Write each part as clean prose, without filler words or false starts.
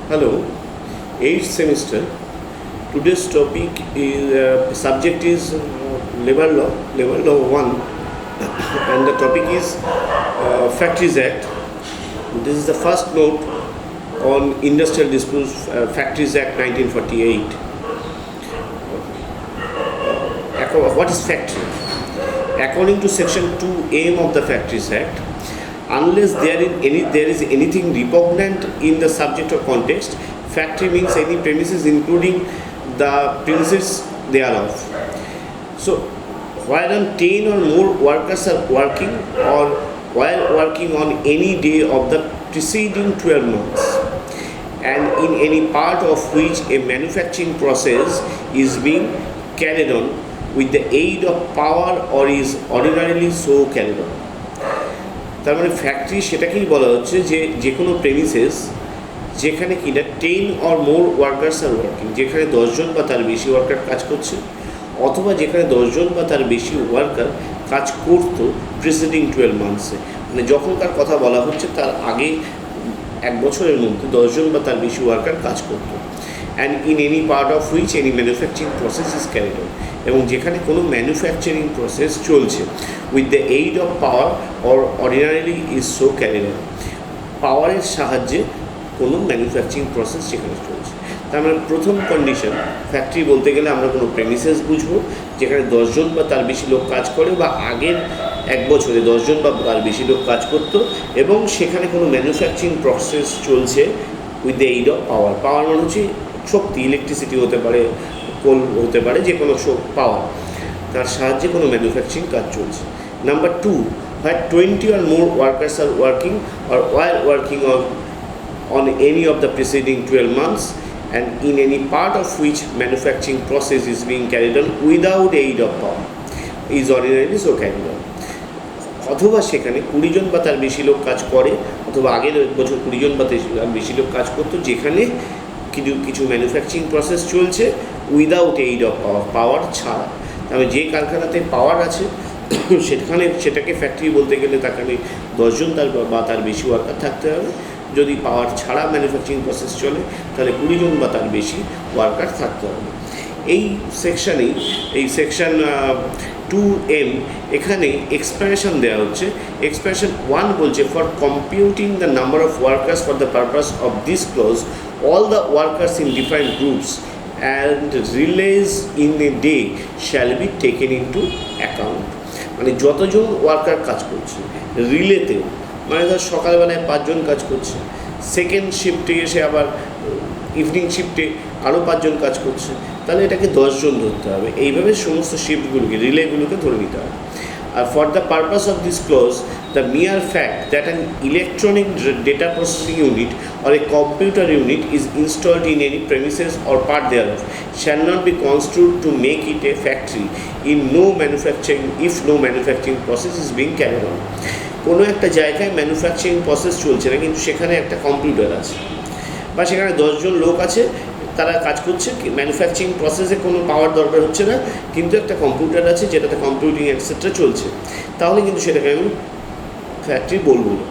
Hello, 8th semester. Today's topic is subject is Law 1, and the topic is Factories Act. This is the first note on Industrial Disputes Factories Act 1948. What is factory? According to Section 2M of the Factories Act, unless there is anything repugnant in the subject or context, factory means any premises including the premises thereof. So, while 10 or more workers are working or while working on any day of the preceding 12 months, and in any part of which a manufacturing process is being carried on with the aid of power or is ordinarily so carried on. তার মানে factory সেটাকেই বলা হচ্ছে যে কোনো premises যেখানে কিনা 10 or more workers are working, যেখানে 10 জন বা তার বেশি ওয়ার্কার কাজ করছে, অথবা যেখানে 10 জন বা তার বেশি ওয়ার্কার কাজ করতো প্রিসিডিং 12 মান্থসে, মানে যখনকার কথা বলা হচ্ছে তার আগে এক বছরের মধ্যে 10 জন বা তার বেশি ওয়ার্কার কাজ করতো, and in any part of which any manufacturing process is carried on, এবং যেখানে কোনো ম্যানুফ্যাকচারিং প্রসেস চলছে with the aid of power or ordinarily is so carried on, পাওয়ারের সাহায্যে কোনো ম্যানুফ্যাকচারিং প্রসেস যেখানে চলছে। তার মানে প্রথম কন্ডিশন, ফ্যাক্টরি বলতে গেলে আমরা কোনো প্রেমিসেস বুঝবো যেখানে 10 জন বা তার বেশি লোক কাজ করে, বা আগের এক বছরে 10 জন বা তার বেশি লোক কাজ করতো, এবং সেখানে কোনো ম্যানুফ্যাকচারিং প্রসেস চলছে with the aid of power. Power মানে হচ্ছে শক্তি, ইলেকট্রিসিটি হতে পারে, কোল হতে পারে, যে কোনো পাওয়ার, তার সাহায্যে কোনো ম্যানুফ্যাকচারিং কাজ চলছে। Number 2, where 20 or more workers are working or while working on any of the preceding 12 months and in any part of which manufacturing process is being carried on without aid of power is ordinarily so carried on. অথবা সেখানে 20 জন বা তার বেশি লোক কাজ করে, অথবা আগের বছর 20 জন বা তার বেশি লোক কাজ করতো, যেখানে কিছু ম্যানুফ্যাকচারিং প্রসেস চলছে উইদাউট এইড অফ পাওয়ার ছাড়া। তবে যে কারখানাতে পাওয়ার আছে সেটাকে ফ্যাক্টরি বলতে গেলে তাকে 10 জন বা তার বেশি ওয়ার্কার থাকতে হবে। যদি পাওয়ার ছাড়া ম্যানুফ্যাকচারিং প্রসেস চলে তাহলে 20 জন বা তার বেশি ওয়ার্কার থাকতে হবে। এই সেকশানেই, এই সেকশন 2M, এখানে এক্সপ্রেশন দেওয়া হচ্ছে। এক্সপ্রেশন 1 বলছে, for computing the number of workers for the purpose of this close all the workers in different groups and relays in a day shall be taken into account. মানে যতজন worker কাজ করছে রিলেতে, মানে ধর সকালবেলায় 5 জন কাজ করছে, সেকেন্ড শিফটে এসে আবার ইভিনিং শিফটে আরও 5 জন কাজ করছে, তাহলে এটাকে 10 জন ধরতে হবে। এইভাবে সমস্ত শিফটগুলোকে, রিলেগুলোকে ধরে নিতে হবে। আর for the purpose of this clause, the mere fact that an electronic data processing unit or a computer unit is installed in any premises or part thereof shall not be construed to make it a factory if no manufacturing process is being carried on. কোনো একটা জায়গায় manufacturing process চলছে না, কিন্তু সেখানে একটা computer আছে, বা সেখানে 10 জন লোক আছে, তারা কাজ করছে, ম্যানুফ্যাকচারিং প্রসেসে কোনো পাওয়ার দরকার হচ্ছে না, কিন্তু একটা কম্পিউটার আছে যেটাতে কম্পিউটিং এটসেট্রা চলছে, তাহলে কিন্তু সেটাকে আমি ফ্যাক্টরি বলবো না।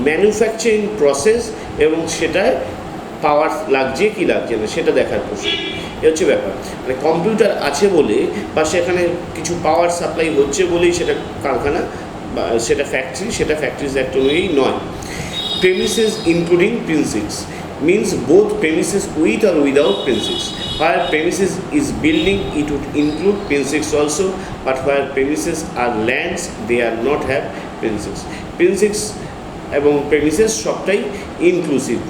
ম্যানুফ্যাকচারিং প্রসেস এবং সেটায় পাওয়ার লাগছে কি লাগছে না সেটা দেখার প্রশ্ন, এ হচ্ছে ব্যাপার। মানে কম্পিউটার আছে বলে বা সেখানে কিছু পাওয়ার সাপ্লাই হচ্ছে বলেই সেটা কারখানা বা সেটা ফ্যাক্টরি, সেটা ফ্যাক্টরিজ অ্যাক্ট অনুযায়ী নয়। Premises including precincts means both premises with or without premises. Where premises is building, it would include premises also, but where premises are lands, they are not have premises. Premises এবং premises সবটাই inclusive.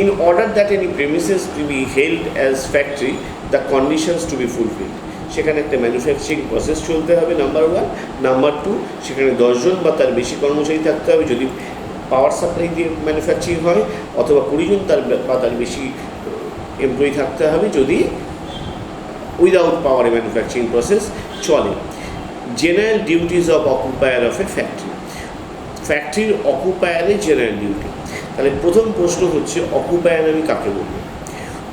In order that any premises to be held as factory, the conditions to be fulfilled. সেখানে একটা manufacturing process চলতে হবে, number 1। Number 2, সেখানে 10 জন বা তার বেশি কর্মচারী থাকতে হবে যদি পাওয়ার সাপ্লাই দিয়ে ম্যানুফ্যাকচারিং হয়, অথবা 20 জন বা তার বেশি এমপ্লয়ি থাকতে হবে যদি উইদাউট পাওয়ারে ম্যানুফ্যাকচারিং প্রসেস চলে। General duties of অকুপায়ার of a factory, ফ্যাক্টরির অকুপায়ারের জেনারেল ডিউটি। তাহলে প্রথম প্রশ্ন হচ্ছে, অকুপায়ার আমি কাকে বলবো?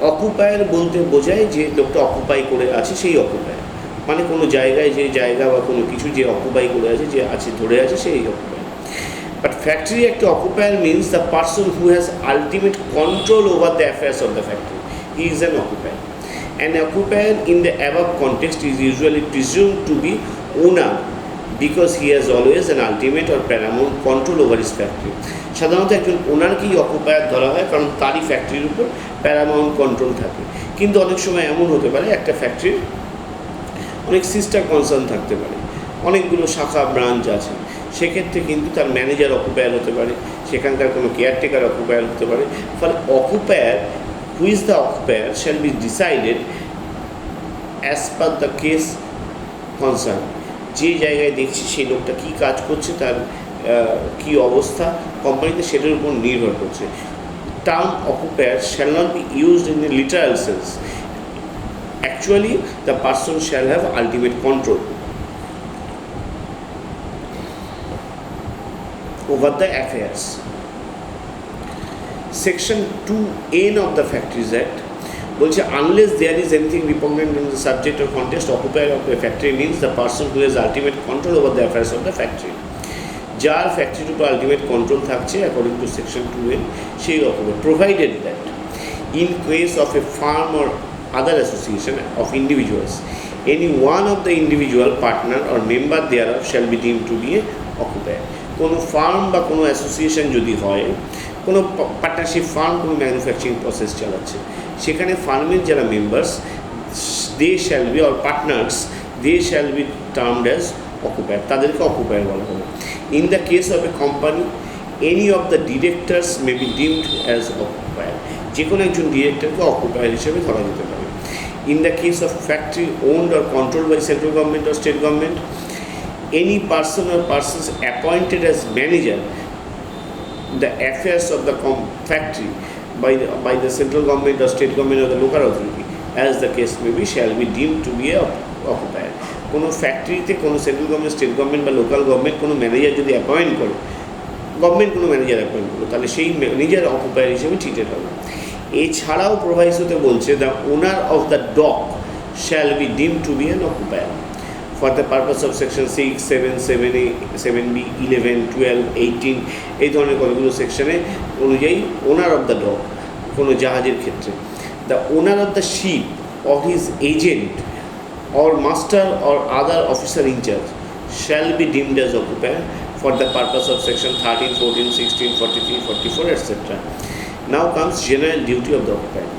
অকুপায়ার বলতে বোঝায় যে লোকটা অকুপাই করে আছে, সেই অকুপায়ার মানে কোনো জায়গায় যে জায়গা বা কোনো কিছু যে অকুপাই করে আছে, যে আছে ধরে আছে, সেই অকুপায়ার। But factory act occupier means the person who has ultimate control over the affairs of the factory. He is an occupier. An occupier in the above context is usually presumed to be owner because he has always an ultimate or paramount control over his factory. সাধারণত একজন ওনারকেই অকুপায়ার ধরা হয়, কারণ তারই ফ্যাক্টরির উপর Paramount control থাকে। কিন্তু অনেক সময় এমন হতে পারে একটা ফ্যাক্টরির অনেক সিস্টার কনসার্ন থাকতে পারে, অনেকগুলো শাখা ব্রাঞ্চ আছে, সেক্ষেত্রে কিন্তু তার ম্যানেজার অকুপায়ার হতে পারে, সেখানকার কোনো কেয়ারটেকার অকুপায়ার হতে পারে। ফলে অকুপায়ার, who is the অকুপায়ার, shall be decided as per the case concern. যে জায়গায় দেখছি সেই লোকটা কী কাজ করছে, তার কী অবস্থা কোম্পানিতে, সেটার উপর নির্ভর করছে। Term অকুপায়ার shall not be used in a literal sense. Actually the person shall have ultimate control over the affairs. Section 2N of the Factories Act বলছে unless there is anything repugnant in the subject or context, occupier of the factory means the person who has ultimate control over the affairs of the factory. যার ফ্যাক্টরির উপর ultimate control থাকছে according to section 2N, সেই অকুপায়ার, provided that in case of a firm or other association of individuals, any one of the individual partner or member thereof shall be deemed to be a occupier. কোনো firm বা কোনো association যদি হয়, কোনো partnership firm কোনো manufacturing process চালাচ্ছে, সেখানে ফার্মের যারা members, they shall be, or partners, they shall be termed as occupier, তাদেরকে অকুপায়ার বলা হবে। In the case of a company, any of the directors may be deemed as occupier, যে কোনো একজন ডিরেক্টরকে অকুপায়ার হিসেবে ধরা যেতে পারে। In the case of factory owned or control by central government or state government, any person or persons appointed as manager the affairs of the factory by the central government or state government or the local authority, as the case may be, shall be deemed to be a occupier. কোনো ফ্যাক্টরিতে কোনো central government, state government বা local government কোনো manager যদি appoint করে, government কোনো manager appoint করলো, তাহলে সেই ম্যানেজার অকুপায়ার হিসেবে ট্রিটেড হবে। এছাড়াও প্রোভাইসোতে বলছে the owner of the dock shall be deemed to be an occupier for the purpose of section 6, 7, 7A, 7B, 11, 12, 18 এই ধরনের কতগুলো সেকশনে অনুযায়ী ওনার অফ দ্য ডক কোনো জাহাজের ক্ষেত্রে, the owner of the ship or his agent or master or other officer in charge shall be deemed as occupier for the purpose of section 13, 14, 16, 43, 44, etc. Now comes general duty of the occupier.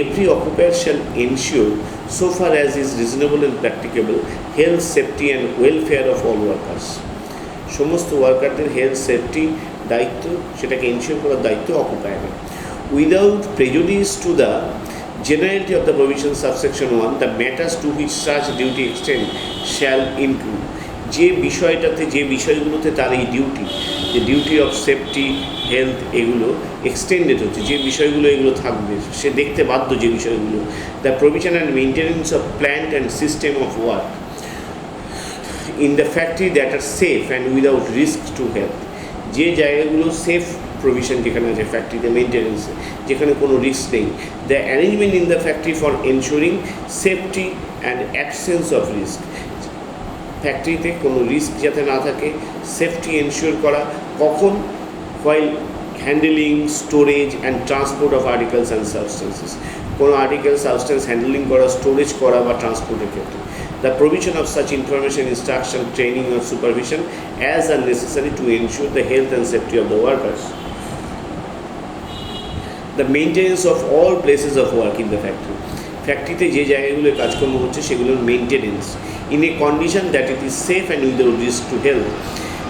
Every occupier shall ensure, so far as is reasonable and practicable, health, safety and welfare of all workers. সমস্ত ওয়ার্কারদের health, safety দায়িত্ব, সেটাকে ensure করার দায়িত্ব অকুপায়ারের। Without prejudice to the generality of the provision subsection 1, the matters to which such duty extend shall include, যে বিষয়টাতে, যে বিষয়গুলোতে তার এই ডিউটি, যে ডিউটি অফ সেফটি, হেলথ, এগুলো এক্সটেন্ডেড হচ্ছে, যে বিষয়গুলো এগুলো থাকবে, সে দেখতে বাধ্য যে বিষয়গুলো, the provision and maintenance of plant and system of work in the factory that are safe and without risk to health, যে জায়গাগুলো সেফ প্রভিশন যেখানে আছে ফ্যাক্টরিতে, মেনটেন্যান্সে, যেখানে কোনো রিস্ক নেই, the arrangement in the factory for ensuring safety and absence of risk, ফ্যাক্টরিতে কোনো রিস্ক যাতে না থাকে, সেফটি এনশিওর করা, কখন, while handling, storage and transport of articles and substances, কোনো আর্টিকেল সাবস্টেন্স হ্যান্ডেলিং করা, স্টোরেজ করা বা ট্রান্সপোর্টের ক্ষেত্রে, the provision of such information, instruction, training or supervision as are necessary to ensure the health and safety of the workers, the maintenance of all places of work in the factory, ফ্যাক্টরিতে যে জায়গাগুলোয় কাজকর্ম হচ্ছে সেগুলোর maintenance in a condition that it is safe and without risk to health,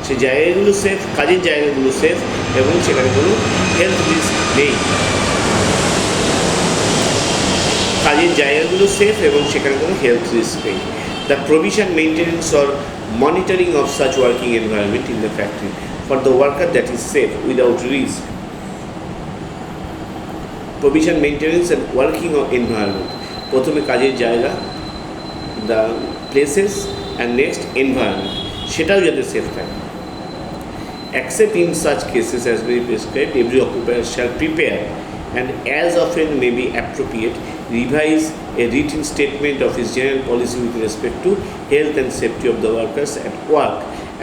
সে জায়গাগুলো safe, কাজের জায়গাগুলো safe এবং সেখানে কোনো হেলথ রিস্ক নেই, কাজের জায়গাগুলো সেফ এবং সেখানে কোনো হেলথ রিস্ক নেই। The provision, maintenance or monitoring of such working environment in the factory for the worker that is safe without risk, provision, maintenance and working of environment, প্রথমে কাজের জায়গা, the places and next environment, সেটাও যাতে safe থাকে। Except in such cases as may be prescribed, every occupier shall prepare and as often may be appropriate revise a written statement of his general policy with respect to health and safety of the workers at work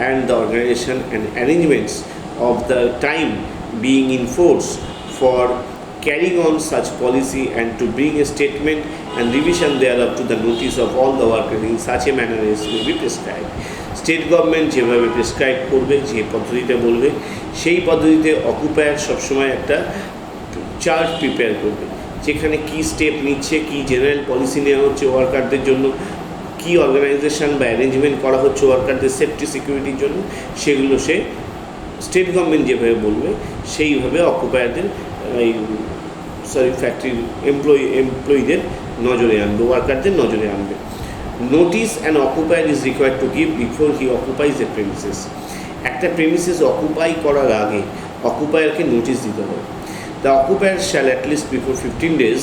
and the organization and arrangements of the time being in force for carrying on such policy and to bring a statement and revision thereof to the notice of all the workers in such a manner as will be prescribed. State government যেভাবে prescribe করবে, যে পদ্ধতিতে বলবে, সেই পদ্ধতিতে অকুপায়ার সবসময় একটা chart prepare করবে, যেখানে কী স্টেপ নিচ্ছে, কী জেনারেল পলিসি নেওয়া হচ্ছে ওয়ার্কারদের জন্য, কী অর্গানাইজেশন বা অ্যারেঞ্জমেন্ট করা হচ্ছে ওয়ার্কারদের সেফটি সিকিউরিটির জন্য, সেগুলো সে স্টেট গভর্নমেন্ট যেভাবে বলবে সেইভাবে অকুপায়ারদের ফ্যাক্টরির এমপ্লয়ীদের নজরে আনবে, ওয়ার্কারদের নজরে আনবে। Notice and অকুপায়ার is required to give before he অকুপাইজ A premises. একটা প্রেমিসেস অকুপাই করার আগে অকুপায়ারকে নোটিশ দিতে হবে। The অকুপায়ার shall at least before 15 days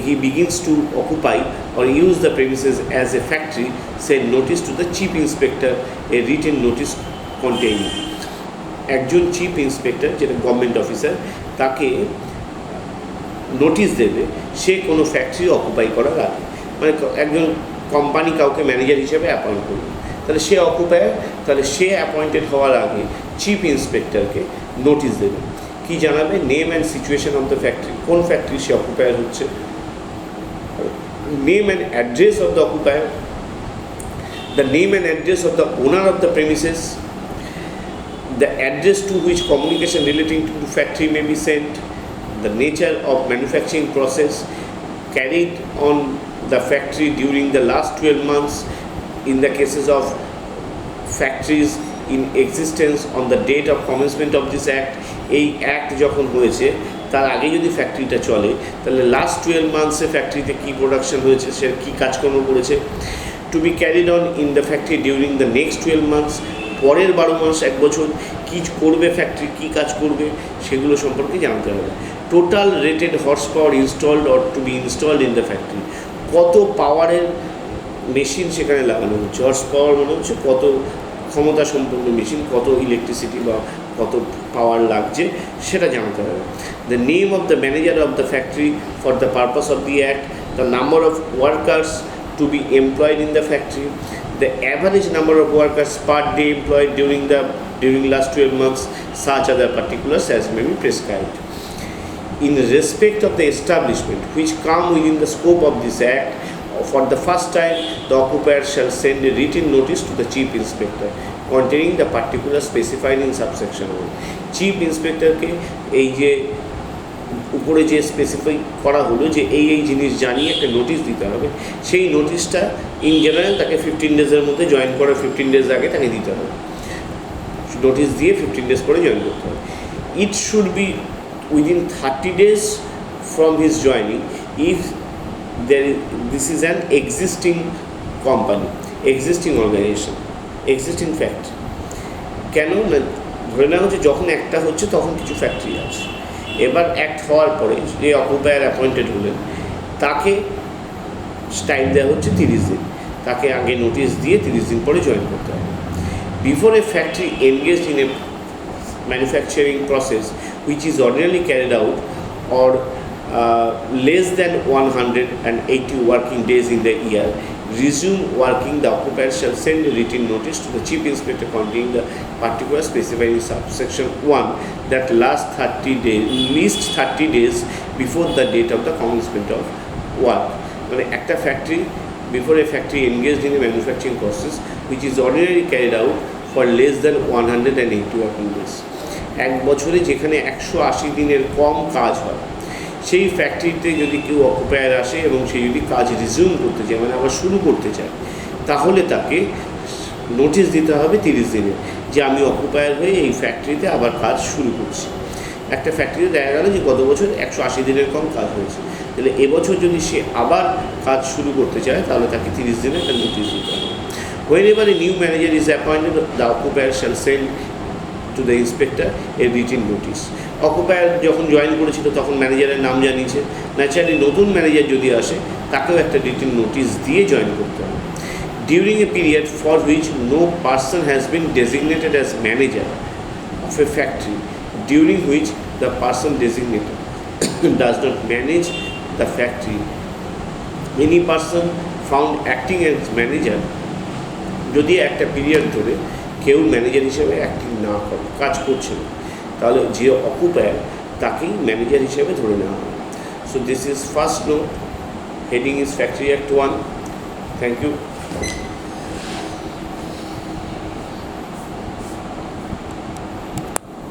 he begins to occupy or use the premises as a factory send notice to the chief inspector a written notice containing। একজন chief inspector, যেটা government officer, তাকে notice দেবে সে কোনো factory occupy করার আগে। মানে একজন company কাউকে ম্যানেজার হিসেবে অ্যাপয়েন্ট করবে, তাহলে সে অকুপায়ার, তাহলে সে অ্যাপয়েন্টেড হওয়ার আগে চিফ ইন্সপেক্টরকে নোটিশ দেবে। কি জানাবে? Name and situation of the factory, কোন ফ্যাক্টরি সে অকুপায়ার হচ্ছে, name and address of the অকুপায়ার, the name and address of the owner of the premises, the address to which communication relating to the factory may be sent, the nature of manufacturing process carried on the factory during the last 12 months in the cases of factories in existence on the date of commencement of this act। এই act যখন হয়েছে তার আগে যদি ফ্যাক্টরিটা চলে, তাহলে last 12 মান্থসে ফ্যাক্টরিতে কী production হয়েছে, সে কী কাজকর্ম করেছে। To be carried on in the factory during the next 12 months, পরের 12 মাস, 1 বছর কী করবে ফ্যাক্টরি, কী কাজ করবে, সেগুলো সম্পর্কে জানতে হবে। Total rated horse power installed or to be installed in the factory, কত পাওয়ারের মেশিন সেখানে লাগানো হচ্ছে। হর্স পাওয়ার মানে হচ্ছে কত ক্ষমতা সম্পন্ন মেশিন, কত ইলেকট্রিসিটি বা কত পাওয়ার লাগছে, সেটা জানতে হবে। The name of the manager of the factory for the purpose of the act, the number of workers to be employed in the factory, the average number of workers per day employed during last 12 months, such other particulars as may be prescribed. In respect of the establishment which come within the scope of this act, for the first time the occupier shall send a written notice to the chief inspector containing the particulars specified in subsection 1। Chief ইন্সপেক্টরকে এই যে উপরে যে specify করা হলো যে এই জিনিস জানিয়ে একটা নোটিশ দিতে হবে, সেই নোটিশটা ইন জেনারেল তাকে 15 days-এর মধ্যে জয়েন করার 15 days আগে তাকে দিতে হবে। নোটিশ দিয়ে 15 days পরে জয়েন করতে হবে। It should be within 30 days from his joining if this is an existing company, existing organisation, existing factory. কেন না, ধরে নেওয়া হচ্ছে যখন একটা হচ্ছে তখন কিছু ফ্যাক্টরি আছে। এবার অ্যাক্ট হওয়ার পরে যে অকুপায়ার অ্যাপয়েন্টেড হলেন তাকে টাইম দেওয়া হচ্ছে 30 দিন, তাকে আগে নোটিশ দিয়ে 30 দিন পরে জয়েন করতে হবে। Before a factory engaged in a manufacturing process which is ordinary carried out or less than 180 working days in the year resume working, the occupier shall send a written notice to the chief inspector containing the particulars specified in subsection 1 that last 30 days, least 30 days before the date of the commencement of work। মানে একটা factory, before a factory engaged in a manufacturing process which is ordinarily carried out for less than 180 working days, এক বছরে যেখানে 180 দিনের কম কাজ হয়, সেই ফ্যাক্টরিতে যদি কেউ অকুপায়ার আসে এবং সে যদি কাজ রিজিউম করতে চায়, মানে আবার শুরু করতে চায়, তাহলে তাকে নোটিশ দিতে হবে 30 দিনে যে আমি অকুপায়ার হয়ে এই ফ্যাক্টরিতে আবার কাজ শুরু করছি। একটা ফ্যাক্টরিতে দেখা গেল যে গত বছর 180 দিনের কম কাজ হয়েছে, তাহলে এবছর যদি সে আবার কাজ শুরু করতে চায় তাহলে তাকে 30 দিনে একটা নোটিশ দিতে হবে। Whenever a new manager is appointed, the occupier shall send to the inspector a written notice। অকুপায়ার যখন জয়েন করেছিল তখন ম্যানেজারের নাম জানিয়েছে, ন্যাচারালি নতুন ম্যানেজার যদি আসে তাকেও একটা রিটেন নোটিশ দিয়ে জয়েন করতে হবে। During a period for which no person has been designated as manager of a factory, during which the person designated does not manage the factory, any person found acting as manager, যদি একটা period ধরে কেউ manager হিসেবে acting না করে, কাজ করছে না, তাহলে যে অকুপায়ার তাকেই ম্যানেজার হিসেবে ধরে নেওয়া হবে। So this is first no, heading is factory act 1. Thank you.